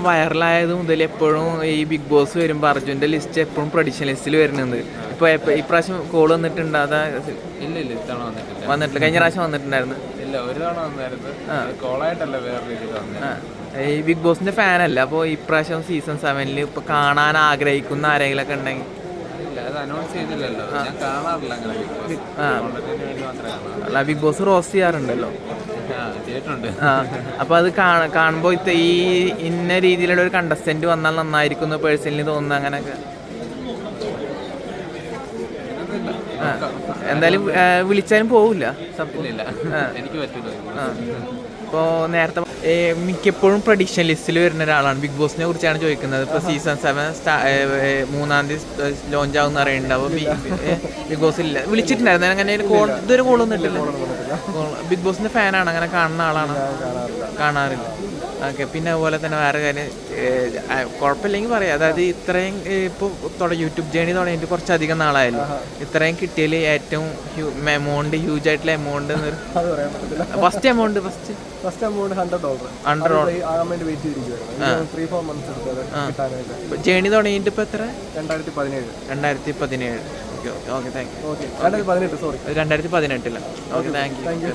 വൈറലായത് മുതൽ എപ്പോഴും ഈ ബിഗ് ബോസ് വരുമ്പോൾ അർജുൻ്റെ ലിസ്റ്റ് എപ്പോഴും പ്രൊഡിക്ഷൻ ലിസ്റ്റിൽ വരുന്നുണ്ട്. ഇപ്പോൾ ഇപ്രാവശ്യം കോൾ വന്നിട്ടുണ്ട്? അതാ ഇല്ല ഇത്തവണ വന്നിട്ടില്ല. വന്നിട്ടില്ല. കഴിഞ്ഞ പ്രാവശ്യം വന്നിട്ടുണ്ടായിരുന്നു. ഇല്ല, ഒരു തവണ വന്നായിരുന്നു. കോളായിട്ടല്ല, വേറെ രീതിയിൽ വന്നത്. ഈ ബിഗ് ബോസിന്റെ ഫാനല്ല, അപ്പോൾ ഇപ്രാവശ്യം സീസൺ 7 ഇപ്പോൾ കാണാൻ ആഗ്രഹിക്കുന്ന ആരെങ്കിലൊക്കെ ഉണ്ടെങ്കിൽ? ഇല്ല, അത് അനൗൺസ് ചെയ്തില്ലല്ലോ. ഞാൻ കാണാറില്ല അങ്ങനെ ബിഗ് ബോസ്. കോണ്ടന്റിന് വേണ്ടി മാത്രമേ കാണാറുള്ളൂ. അല്ല, ബിഗ് ബോസ് റോസ്റ്റ് ചെയ്യാറുണ്ടല്ലോ. ചെയ്തിട്ടുണ്ട്. അപ്പോൾ അത് കാണുമ്പോൾ ഈ ഇന്ന രീതിയിലുള്ള ഒരു കണ്ടസ്റ്റന്റ് വന്നാൽ നന്നായിരിക്കും എന്ന് പേഴ്സണലി തോന്നുന്നു. അങ്ങനെയൊക്കെ എന്തായാലും വിളിച്ചാലും പോവില്ല. ഇല്ല, എനിക്ക് പറ്റില്ല. ഇപ്പോൾ നേരത്തെ മിക്കപ്പോഴും പ്രഡിക്ഷൻ ലിസ്റ്റിൽ വരുന്ന ഒരാളാണ്. ബിഗ് ബോസിനെ കുറിച്ചാണ് ചോദിക്കുന്നത്. ഇപ്പോൾ സീസൺ 7 3-ാം തീയതി ലോഞ്ച് ആവുമെന്ന് അറിയുന്നുണ്ട്. അപ്പോൾ ബിഗ് ബോസ് ഇല്ല, വിളിച്ചിട്ടുണ്ടായിരുന്നു. അങ്ങനെ ഇതൊരു കോളൊന്നും ഇട്ടില്ല. ബിഗ് ബോസിന്റെ ഫാനാണ്, അങ്ങനെ കാണുന്ന ആളാണ്? കാണാറില്ല. ഓക്കെ. പിന്നെ അതുപോലെ തന്നെ വേറെ കാര്യം, കുഴപ്പമില്ലെങ്കിൽ പറയാം. അതായത് ഇത്രയും ഇപ്പോൾ യൂട്യൂബ് ജേണി തുടങ്ങിയിട്ട് കുറച്ചധികം നാളായല്ലോ. ഇത്രയും കിട്ടിയതിൽ ഏറ്റവും എമൗണ്ട്, ഹ്യൂജ് ആയിട്ടുള്ള എമൗണ്ട്, ഫസ്റ്റ് എമൗണ്ട് ജേണി തുടങ്ങിയിട്ട് ഇപ്പൊ എത്ര? 2017. Okay, thank you. 2018. Okay, thank you.